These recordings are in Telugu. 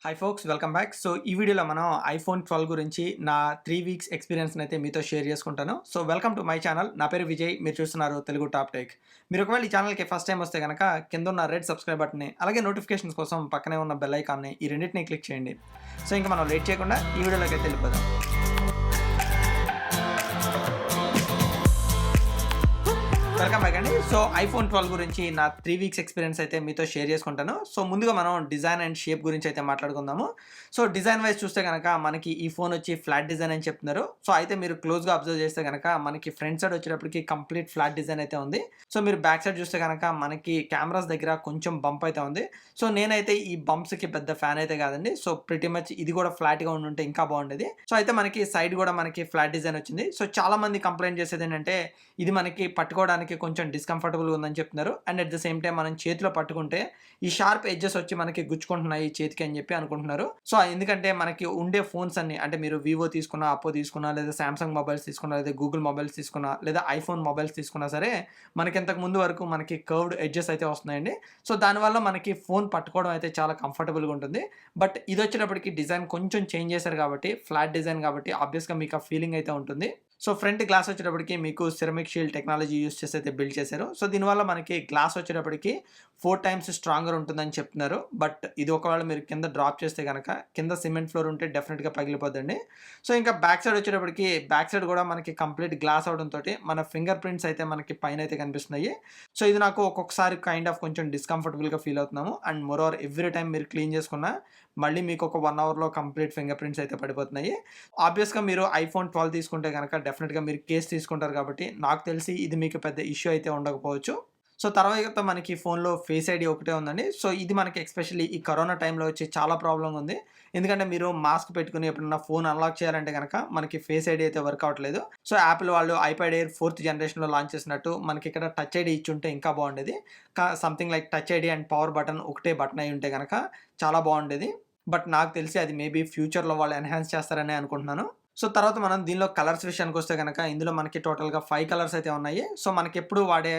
Hi folks, welcome back. So ఈ వీడియోలో మనం ఐఫోన్ 12 గురించి నా 3 వీక్స్ ఎక్స్పీరియన్స్ని అయితే మీతో షేర్ చేసుకుంటాను. So welcome to my channel. నా పేరు విజయ్. మీరు చూస్తున్నారు తెలుగు టాప్ టెక్. మీరు ఒకవేళ ఈ ఛానల్కి ఫస్ట్ టైం వస్తే కనుక కింద ఉన్న రెడ్ సబ్స్క్రైబ్ బటన్ని, అలాగే నోటిఫికేషన్స్ కోసం పక్కనే ఉన్న బెల్ ఐకాన్ని, ఈ రెండింటిని క్లిక్ చేయండి. సో ఇంకా మనం లేట్ చేయకుండా ఈ వీడియోలోకి అయితే వెళ్ళిపోదాం. వెల్కమ్ బ్యాక్ అండి. సో ఐఫోన్ 12 గురించి నా 3 వీక్స్ ఎక్స్పీరియన్స్ అయితే మీతో షేర్ చేసుకుంటాను. సో ముందుగా మనం డిజైన్ అండ్ షేప్ గురించి అయితే మాట్లాడుకుందాము. సో డిజైన్ వైజ్ చూస్తే కనుక మనకి ఈ ఫోన్ వచ్చి ఫ్లాట్ డిజైన్ అని చెప్తున్నారు. సో అయితే మీరు క్లోజ్గా అబ్జర్వ్ చేస్తే కనుక మనకి ఫ్రంట్ సైడ్ వచ్చేటప్పటికి కంప్లీట్ ఫ్లాట్ డిజైన్ అయితే ఉంది. సో మీరు బ్యాక్ సైడ్ చూస్తే కనుక మనకి కెమెరాస్ దగ్గర కొంచెం బంప్ అయితే ఉంది. సో నేనైతే ఈ బంప్స్కి పెద్ద ఫ్యాన్ అయితే కాదండి. సో ప్రిటీ మచ్ ఇది కూడా ఫ్లాట్గా ఉండుంటే ఇంకా బాగుండేది. సో అయితే మనకి సైడ్ కూడా మనకి ఫ్లాట్ డిజైన్ వచ్చింది. సో చాలా మంది కంప్లైంట్ చేసేది ఏంటంటే ఇది మనకి పట్టుకోవడానికి కొంచెం డిస్కంఫర్టబుల్గా ఉందని చెప్తున్నారు. And at the same time మనం చేతిలో పట్టుకుంటే ఈ షార్ప్ ఎడ్జెస్ వచ్చి మనకి గుచ్చుకుంటున్నాయి చేతికి అని చెప్పి అనుకుంటున్నారు. సో ఎందుకంటే మనకి ఉండే ఫోన్స్ అన్ని, అంటే మీరు వివో తీసుకున్నా, అప్పో తీసుకున్నా, లేదా సామ్సంగ్ మొబైల్స్ తీసుకున్నా, లేదా గూగుల్ మొబైల్స్ తీసుకున్నా, లేదా ఐఫోన్ మొబైల్స్ తీసుకున్నా సరే మనకి ఇంతకు ముందు వరకు మనకి కర్వ్డ్ ఎడ్జెస్ అయితే వస్తున్నాయండి. సో దానివల్ల మనకి ఫోన్ పట్టుకోవడం అయితే చాలా కంఫర్టబుల్గా ఉంటుంది. బట్ ఇది వచ్చేటప్పటికి డిజైన్ కొంచెం చేంజ్ చేశారు కాబట్టి, ఫ్లాట్ డిజైన్ కాబట్టి ఆబ్వియస్గా మీకు ఆ ఫీలింగ్ అయితే ఉంటుంది. సో ఫ్రంట్ గ్లాస్ వచ్చేటప్పటికి మీకు సిరమిక్ షీల్డ్ టెక్నాలజీ యూస్ చేసి అయితే బిల్డ్ చేశారు. సో దీనివల్ల మనకి గ్లాస్ వచ్చేటప్పటికి 4 times స్ట్రాంగర్ ఉంటుందని చెప్తున్నారు. బట్ ఇది ఒకవేళ మీరు కింద డ్రాప్ చేస్తే కనుక కింద సిమెంట్ ఫ్లోర్ ఉంటే డెఫినెట్గా పగిలిపోద్దండి. సో ఇంకా బ్యాక్ సైడ్ వచ్చేటప్పటికి బ్యాక్ సైడ్ కూడా మనకి కంప్లీట్ గ్లాస్ అవడంతో మన ఫింగర్ ప్రింట్స్ అయితే మనకి పైన అయితే కనిపిస్తున్నాయి. సో ఇది నాకు ఒక్కొక్కసారి కైండ్ ఆఫ్ కొంచెం డిస్కంఫర్టబుల్గా ఫీల్ అవుతున్నాము. అండ్ మోరోవర్ ఎవ్రీ టైం మీరు క్లీన్ చేసుకున్నా మళ్ళీ మీకు ఒక 1 hourలో కంప్లీట్ ఫింగర్ ప్రింట్స్ అయితే పడిపోతున్నాయి. ఆబ్వియస్గా మీరు ఐఫోన్ 12 తీసుకుంటే కనుక డెఫినెట్గా మీరు కేస్ తీసుకుంటారు కాబట్టి నాకు తెలిసి ఇది మీకు పెద్ద ఇష్యూ అయితే ఉండకపోవచ్చు. సో తర్వాత మనకి ఫోన్లో ఫేస్ ఐడి ఒకటే ఉందండి. సో ఇది మనకి ఎస్పెషల్లీ ఈ కరోనా టైంలో వచ్చి చాలా ప్రాబ్లం ఉంది. ఎందుకంటే మీరు మాస్క్ పెట్టుకుని ఎప్పుడన్నా ఫోన్ అన్లాక్ చేయాలంటే కనుక మనకి ఫేస్ ఐడి అయితే వర్క్ అవ్వట్లేదు. సో యాపిల్ వాళ్ళు ఐప్యాడ్ ఎయిర్ 4th జనరేషన్లో లాంచ్ చేసినట్టు మనకి ఇక్కడ టచ్ ఐడి ఇచ్చి ఉంటే ఇంకా బాగుండేది. Something like touch ID and power button ఒకటే బటన్ అయి ఉంటే కనుక చాలా బాగుండేది. బట్ నాకు తెలిసి అది మేబీ ఫ్యూచర్లో వాళ్ళు ఎన్హాన్స్ చేస్తారని అనుకుంటున్నాను. సో తర్వాత మనం దీనిలో కలర్స్ విషయానికి వస్తే కనుక ఇందులో మనకి టోటల్గా 5 కలర్స్ అయితే ఉన్నాయి. సో మనకి ఎప్పుడు వాడే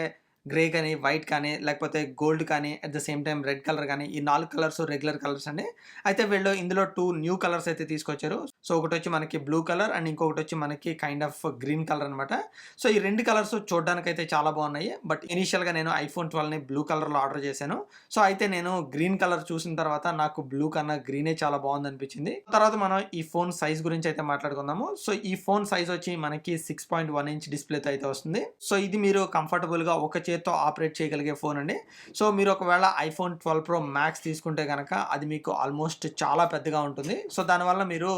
గ్రే కానీ, వైట్ కానీ, లేకపోతే గోల్డ్ కానీ, at the same time red colour కానీ, ఈ 4 కలర్స్ రెగ్యులర్ కలర్స్ అండి. అయితే వీళ్ళు ఇందులో 2 న్యూ కలర్స్ అయితే తీసుకొచ్చారు. సో ఒకటి వచ్చి మనకి బ్లూ కలర్ అండ్ ఇంకొకటి వచ్చి మనకి కైండ్ ఆఫ్ గ్రీన్ కలర్ అనమాట. సో ఈ 2 కలర్స్ చూడడానికి అయితే చాలా బాగున్నాయి. బట్ ఇనీషియల్గా నేను ఐఫోన్ 12ని బ్లూ కలర్లో ఆర్డర్ చేశాను. సో అయితే నేను గ్రీన్ కలర్ చూసిన తర్వాత నాకు బ్లూ కన్నా గ్రీనే చాలా బాగుంది అనిపించింది. తర్వాత మనం ఈ ఫోన్ సైజ్ గురించి అయితే మాట్లాడుకుందాము. సో ఈ ఫోన్ సైజ్ వచ్చి మనకి 6.1 inch డిస్ప్లేతో అయితే వస్తుంది. సో ఇది మీరు కంఫర్టబుల్గా ఒక చేత్తో ఆపరేట్ చేయగలిగే ఫోన్ అండి. సో మీరు ఒకవేళ ఐఫోన్ 12 Pro Max తీసుకుంటే కనుక అది మీకు ఆల్మోస్ట్ చాలా పెద్దగా ఉంటుంది. సో దానివల్ల మీరు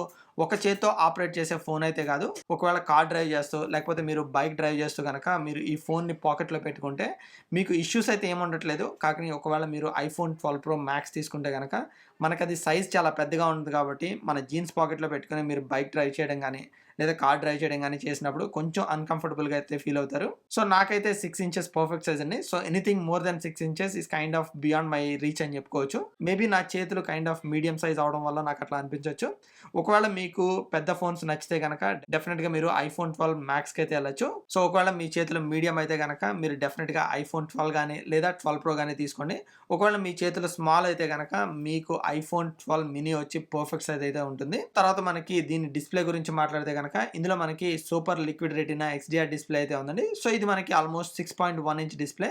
ఒక చేత్తో ఆపరేట్ చేసే ఫోన్ అయితే కాదు. ఒకవేళ కార్ డ్రైవ్ చేస్తూ, లేకపోతే మీరు బైక్ డ్రైవ్ చేస్తూ కనుక మీరు ఈ ఫోన్ని పాకెట్లో పెట్టుకుంటే మీకు ఇష్యూస్ అయితే ఏముండట్లేదు. కానీ ఒకవేళ మీరు ఐఫోన్ 12 Pro Max తీసుకుంటే కనుక మనకు అది సైజ్ చాలా పెద్దగా ఉంటుంది కాబట్టి మన జీన్స్ పాకెట్లో పెట్టుకుని మీరు బైక్ డ్రైవ్ చేయడం కానీ, లేదా కార్ డ్రైవ్ చేయడం కానీ చేసినప్పుడు కొంచెం అన్కంఫర్టబుల్గా అయితే ఫీల్ అవుతారు. సో నాకైతే 6 inches పర్ఫెక్ట్ సైజ్ అండి. So anything more than 6 inches is kind of beyond my reach అని చెప్పుకోవచ్చు. మేబీ నా చేతులు కైండ్ ఆఫ్ మీడియం సైజ్ అవడం వల్ల నాకు అట్లా అనిపించవచ్చు. ఒకవేళ మీకు పెద్ద ఫోన్స్ నచ్చితే కనుక డెఫినెట్గా మీరు ఐఫోన్ 12 Maxకి అయితే వెళ్ళచ్చు. సో ఒకవేళ మీ చేతులు మీడియం అయితే కనుక మీరు డెఫినెట్గా ఐఫోన్ 12 కానీ లేదా 12 Pro కానీ తీసుకోండి. ఒకవేళ మీ చేతులు స్మాల్ అయితే కనుక మీకు ఐఫోన్ 12 mini వచ్చి పర్ఫెక్ట్ సైజ్ అయితే ఉంటుంది. తర్వాత మనకి దీని డిస్ప్లే గురించి మాట్లాడితే కనుక ఇందులో మనకి super liquid retina XDR display అయితే ఉందండి. సో ఇది మనకి ఆల్మోస్ట్ 6.1 inch డిస్ప్లే.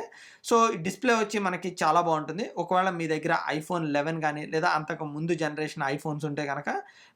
సో ఈ డిస్ప్లే వచ్చి మనకి చాలా బాగుంటుంది. ఒకవేళ మీ దగ్గర ఐఫోన్ 11 కానీ లేదా అంతకు ముందు జనరేషన్ ఐఫోన్స్ ఉంటే కనుక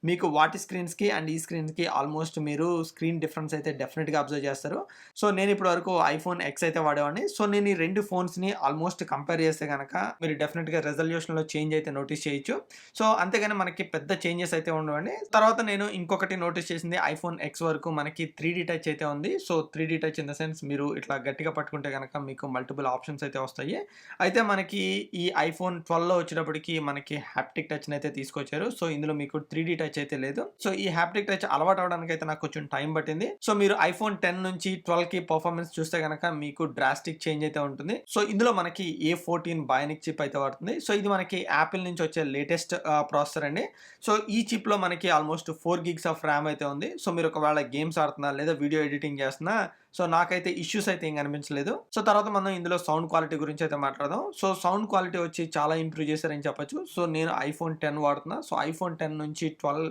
మీకు వాటి స్క్రీన్స్కి అండ్ ఈ స్క్రీన్స్కి ఆల్మోస్ట్ మీరు స్క్రీన్ డిఫరెన్స్ అయితే డెఫినెట్గా అబ్జర్వ్ చేస్తారు. సో నేను ఇప్పటి వరకు ఐఫోన్ X అయితే వాడేవాడిని. సో నేను ఈ 2 ఫోన్స్ని ఆల్మోస్ట్ కంపేర్ చేస్తే కనుక మీరు డెఫినెట్గా రెజల్యూషన్లో చేంజ్ అయితే నోటీస్ చేయొచ్చు. సో అంతేగాని మనకి పెద్ద చేంజెస్ అయితే ఉండవండి. తర్వాత నేను ఇంకొకటి నోటీస్ చేసింది ఐఫోన్ X వరకు మనకి 3D టచ్ అయితే ఉంది. So 3D touch in the sense మీరు ఇట్లా గట్టిగా పట్టుకుంటే కనుక మీకు మల్టిపుల్ ఆప్షన్స్ అయితే వస్తాయి. అయితే మనకి ఈ ఐఫోన్ 12లో వచ్చేటప్పటికి మనకి హ్యాప్టిక్ టచ్ని అయితే తీసుకొచ్చారు. సో ఇందులో మీకు 3D టచ్ అయితే లేదు. సో ఈ హ్యాప్టిక్ టచ్ అలవాటు అవడానికి అయితే నాకు కొంచెం టైం పట్టింది. సో మీరు ఐఫోన్ 10 నుంచి 12కి పర్ఫార్మెన్స్ చూస్తే కనుక మీకు డ్రాస్టిక్ చేంజ్ అయితే ఉంటుంది. సో ఇందులో మనకి A14 బయోనిక్ చిప్ అయితే పడుతుంది. సో ఇది మనకి యాపిల్ నుంచి వచ్చే లేటెస్ట్ ప్రాసెసర్ అండి. సో ఈ చిప్‌లో మనకి ఆల్మోస్ట్ 4 గిగ్స్ ఆఫ్ ర్యామ్ అయితే ఉంది. సో మీరు ఒకవేళ గేమ్స్ ఆడుతున్నా లేదా వీడియో ఎడిటింగ్ చేస్తున్నా సో నాకైతే ఇష్యూస్ అయితే ఏం కనిపించలేదు. సో తర్వాత మనం ఇందులో సౌండ్ క్వాలిటీ గురించి అయితే మాట్లాడదాం. సో సౌండ్ క్వాలిటీ వచ్చి చాలా ఇంప్రూవ్ చేశారని చెప్పొచ్చు. సో నేను iPhone 10 వాడుతున్నా. సో iPhone 10 నుంచి 12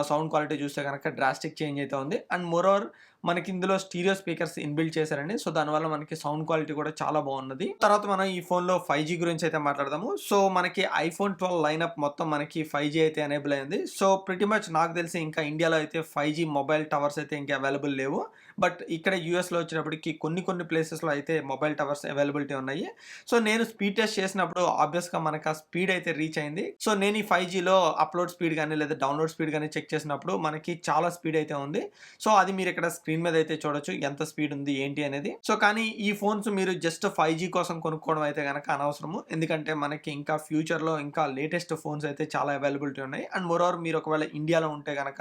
సౌండ్ క్వాలిటీ చూస్తే గనక డ్రాస్టిక్ చేంజ్ అయితే ఉంది. అండ్ మోరోవర్ మనకి ఇందులో స్టీరియో స్పీకర్స్ ఇన్‌బిల్ట్ చేశారండి. సో దానివల్ల మనకి సౌండ్ క్వాలిటీ కూడా చాలా బాగున్నది. తర్వాత మనం ఈ ఫోన్‌లో 5G గురించి అయితే మాట్లాడదాము. సో మనకి iPhone 12 లైనప్ మొత్తం మనకి 5G అయితే ఎనేబుల్ అయింది. సో ప్రిటీ మచ్ నాకు తెలిసి ఇంకా ఇండియాలో అయితే 5G మొబైల్ టవర్స్ అయితే ఇంకా అవైలబుల్ లేవు. బట్ ఇక్కడ యూఎస్‌లో వచ్చినప్పటికి కొన్ని ప్లేసెస్‌లో అయితే మొబైల్ టవర్స్ అవైలబిలిటీ ఉన్నాయి. సో నేను స్పీడ్ టెస్ట్ చేసినప్పుడు ఆబ్వియస్‌గా మనకు ఆ స్పీడ్ అయితే రీచ్ అయింది. సో నేను ఈ 5Gలో అప్‌లోడ్ స్పీడ్ గాని లేదా డౌన్‌లోడ్ స్పీడ్ గాని చెక్ చేసినప్పుడు మనకి చాలా స్పీడ్ అయితే ఉంది. సో అది మీరు ఇక్కడ స్క్రీన్ మీద అయితే చూడొచ్చు ఎంత స్పీడ్ ఉంది ఏంటి అనేది. సో కానీ ఈ ఫోన్స్ మీరు జస్ట్ 5G కోసం కొనుక్కోవడం అయితే గనక అనవసరము. ఎందుకంటే మనకి ఇంకా ఫ్యూచర్‌లో ఇంకా లేటెస్ట్ ఫోన్స్ అయితే చాలా అవైలబిలిటీ ఉన్నాయి. అండ్ మోరోవర్ మీరు ఒకవేళ ఇండియాలో ఉంటే గనక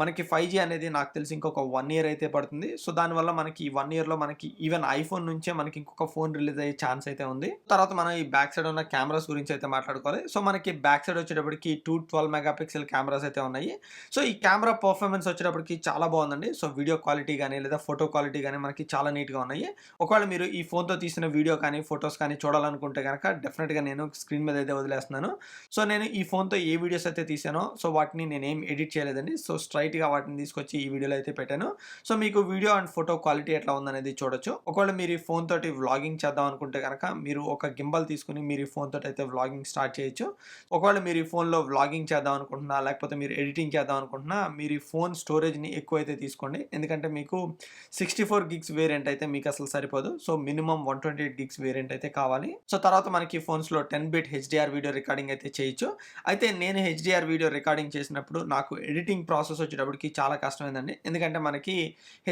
మనకి 5G అనేది నాకు తెలిసి ఇంకొక 1 ఇయర్ అయితే పడుతుంది. సో దానివల్ల మనకి ఈ 1 ఇయర్‌లో మనకి ఈవెన్ iPhone నుంచే మనకి ఇంకొక ఫోన్ రిలీజ్ అయ్యే ఛాన్స్ అయితే ఉంది. తర్వాత మనం ఈ బ్యాక్ సైడ్ ఉన్న కెమెరాస్ గురించి అయితే మాట్లాడుకోవాలి. సో మనకి బ్యాక్ సైడ్ వచ్చేటప్పటికి 12 మెగా పిక్సెల్ కెమెరాస్ అయితే ఉన్నాయి. సో ఈ కెమెరా పర్ఫార్మెన్స్ వచ్చేటప్పటికి చాలా బాగుందండి. సో వీడియో క్వాలిటీ గాని లేదా ఫోటో క్వాలిటీ గాని మనకి చాలా నీట్‌గా ఉన్నాయి. ఒకవేళ మీరు ఈ ఫోన్‌తో తీసిన వీడియో కానీ, ఫోటోస్ కానీ చూడాలనుకుంటే గనక డెఫినిట్‌గా నేను స్క్రీన్ మీద అయితే వదిలేస్తున్నాను. సో నేను ఈ ఫోన్‌తో ఏ వీడియోస్ అయితే తీసానో సో వాటిని నేనేం ఎడిట్ చేయలేదండి. సో స్ట్రెయిట్‌గా వాటిని తీసుకొచ్చి ఈ వీడియోలో అయితే పెట్టాను. సో మీకు వీడియో అండ్ ఫోటో క్వాలిటీ ఎట్లా ఉందనేది చూడొచ్చు. ఒకవేళ మీరు ఈ ఫోన్ తోటి వ్లాగింగ్ చేద్దాం అనుకుంటే గనక మీరు ఒక గింబల్ తీసుకొని మీరు ఈ ఫోన్ తోటి అయితే వ్లాగింగ్ స్టార్ట్ చేయొచ్చు. ఒకవేళ మీరు ఈ ఫోన్‌లో వ్లాగింగ్ చేద్దాం అనుకుంటున్నా లేకపోతే మీరు ఎడిటింగ్ చేద్దాం అనుకుంటున్నా మీరు ఈ ఫోన్ స్టోరేజ్‌ని ఎక్కువైతే తీసుకోండి. ఎందుకంటే మీకు 64 గిగ్స్ వేరియంట్ అయితే మీకు అసలు సరిపోదు. సో మినిమమ్ 128 గిగ్స్ వేరియంట్ అయితే కావాలి. సో తర్వాత మనకి ఫోన్స్‌లో 10 బిట్ HDR వీడియో రికార్డింగ్ అయితే చేయొచ్చు. అయితే నేను HDR వీడియో రికార్డింగ్ చేసినప్పుడు నాకు ఎడిటింగ్ ప్రాసెస్ వచ్చేటప్పటికి చాలా కష్టమైందండి. ఎందుకంటే మనకి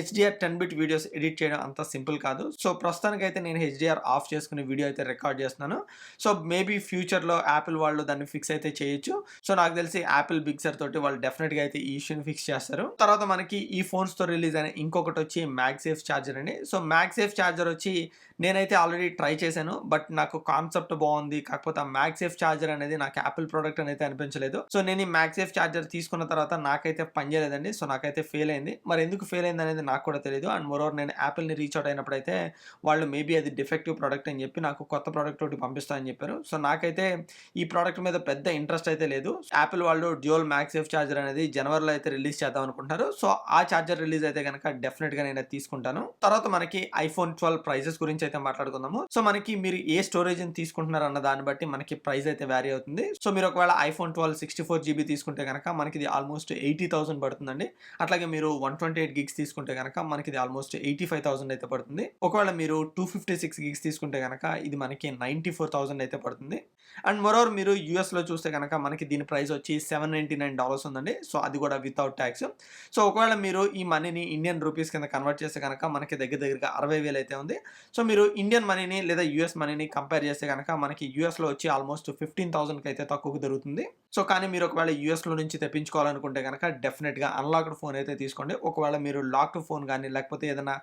HDR 10 బిట్ వీడియోస్ ఎడిట్ చేయడం అంత సింపుల్ కాదు. సో ప్రస్తుతానికైతే నేను HDR ఆఫ్ చేసుకుని వీడియో అయితే రికార్డ్ చేస్తున్నాను. సో మేబీ ఫ్యూచర్‌లో యాపిల్ వాళ్ళు దాన్ని ఫిక్స్ అయితే చేయొచ్చు. సో నాకు తెలిసి యాపిల్ బిగ్సర్ తోటి వాళ్ళు డెఫినిట్‌గా అయితే ఈ ఇష్యూని ఫిక్స్ చేస్తారు. తర్వాత మనకి ఈ ఫోన్స్‌తో రిలీజ్ అయిన ఇంకొకటి వచ్చి మ్యాగ్సేఫ్ చార్జర్ అండి. సో మ్యాగ్సేఫ్ చార్జర్ వచ్చి నేనైతే ఆల్రెడీ ట్రై చేశాను. బట్ నాకు కాన్సెప్ట్ బాగుంది. కాకపోతే ఆ మ్యాగ్సేఫ్ చార్జర్ అనేది నాకు యాపిల్ ప్రొడక్ట్ అనేది అనిపించలేదు. సో నేను ఈ మ్యాగ్సేఫ్ చార్జర్ తీసుకున్న తర్వాత నాకైతే పనిచేయలేదండి. సో నాకైతే ఫెయిల్ అయింది. మరి ఎందుకు ఫెయిల్ అయింది అనేది నాకు కూడా తెలియదు. అండ్ మోరోవర్ నేను యాపిల్‌ని రీచ్ అవుట్ అయినప్పుడైతే వాళ్ళు మేబీ అది డిఫెక్టివ్ ప్రొడక్ట్ అని చెప్పి నాకు కొత్త ప్రొడక్ట్ ఒకటి పంపిస్తామని చెప్పారు. సో నాకైతే ఈ ప్రొడక్ట్ మీద పెద్ద ఇంట్రెస్ట్ అయితే లేదు. యాపిల్ వాళ్ళు డ్యూయల్ మ్యాగ్సేఫ్ చార్జర్ అనేది జనవరిలో అయితే రిలీజ్ చేద్దాం అనుకుంటున్నారు. సో ఆ చార్జర్ రిలీజ్ అయితే గనక డెఫినెట్‌గా నేను తీసుకుంటాను. తర్వాత మనకి iPhone 12 ప్రైజెస్ గురించి అయితే మాట్లాడుకుందాము. సో మనకి మీరు ఏ స్టోరేజ్‌ని తీసుకుంటున్నారు అన్న దాన్ని బట్టి మనకి ప్రైస్ అయితే వేరీ అవుతుంది. సో మీరు ఒకవేళ iPhone 12 64 జీబీ తీసుకుంటే గనక మనకి ఇది ఆల్మోస్ట్ 80,000 పడుతుందండి. అట్లాగే మీరు 128 గిగ్స్ తీసుకుంటే గనక మనకి ఇది ఆల్మోస్ట్ 85,000 అయితే పడుతుంది. ఒకవేళ మీరు 256 గిగ్స్ తీసుకుంటే గనక ఇది మనకి 94,000 అయితే పడుతుంది. అండ్ మోరోవర్ మీరు యూఎస్‌లో చూస్తే గనక మనకి దీని ప్రైస్ వచ్చి $799 ఉందండి. సో అది కూడా వితౌట్ టాక్స్. సో ఒకవేళ మీరు ఈ మనీని ఇండియన్ రూపీస్ కింద కన్వర్ట్ చేస్తే గనక మనకి దగ్గరగా 60,000 అయితే ఉంది. సో మీరు ఇండియన్ మనీని లేదా యూఎస్ మనీని కంపేర్ చేస్తే గనక మనకి యూఎస్‌లో వచ్చి ఆల్మోస్ట్ 15,000కి అయితే తక్కువకు దొరుకుతుంది. సో కానీ మీరు ఒకవేళ యూఎస్‌లో నుంచి తెప్పించుకోవాలనుకుంటే గనక డెఫినెట్‌గా అన్‌లాక్డ్ ఫోన్ అయితే తీసుకోండి. ఒకవేళ మీరు లాక్డ్ ఫోన్ గాని లేకపోతే ఏదైనా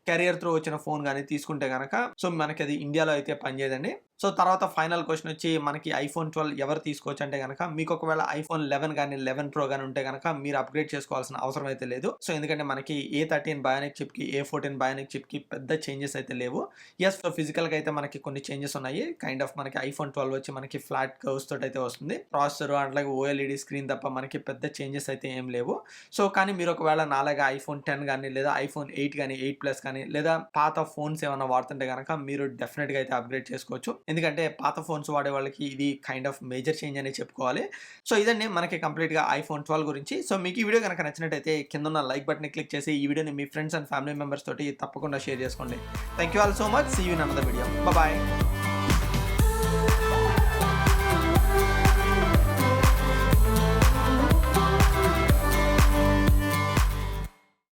కెరియర్ త్రూ వచ్చిన ఫోన్ గాని తీసుకుంటే గనక సో మనకి అది ఇండియాలో అయితే పనిచేయదండి. సో తర్వాత ఫైనల్ క్వెషన్ వచ్చి మనకి iPhone 12 ఎవరు తీసుకోవచ్చు అంటే గనక మీకు ఒకవేళ iPhone 11 గాని 11 Pro గాని ఉంటే గనక మీరు అప్‌గ్రేడ్ చేసుకోవాల్సిన అవసరం అయితే లేదు. సో ఎందుకంటే మనకి A13 బయోనిక్ చిప్‌కి A14 బయోనిక్ చిప్‌కి పెద్ద చేంజెస్ అయితే లేవు. యెస్ ఫిజికల్‌గా అయితే మనకి కొన్ని చేంజెస్ ఉన్నాయి. కైండ్ ఆఫ్ మనకి iPhone 12 వచ్చి మనకి ఫ్లాట్ కర్వ్స్ తోటి అయితే వస్తుంది. ప్రాసెసర్ అట్లాగే OLED స్క్రీన్ తప్ప మనకి పెద్ద చేంజెస్ అయితే ఏం లేవు. సో కానీ మీరు ఒకవేళ నాలాగా iPhone 10 గాని లేదా iPhone 8 గాని 8 Plus గాని లేదా పాత ఫోన్స్ ఏమన్నా వాడుతుంటే గనక మీరు డెఫినెట్‌గా అయితే అప్‌గ్రేడ్ చేసుకోవచ్చు. ఎందుకంటే పాత ఫోన్స్ వాడే వాళ్ళకి ఇది కైండ్ ఆఫ్ మేజర్ చేంజ్ అనే చెప్పుకోవాలి. సో ఇదండి మనకి కంప్లీట్‌గా iPhone 12 గురించి. సో మీకు ఈ వీడియో గనక నచ్చినట్టయితే కింద ఉన్న లైక్ బటన్‌ని క్లిక్ చేసి ఈ వీడియోని మీ ఫ్రెండ్స్ అండ్ ఫ్యామిలీ మెంబర్స్ తోటి తప్పకుండా షేర్ చేసుకోండి. Thank you all so much. See you in another video. Bye by.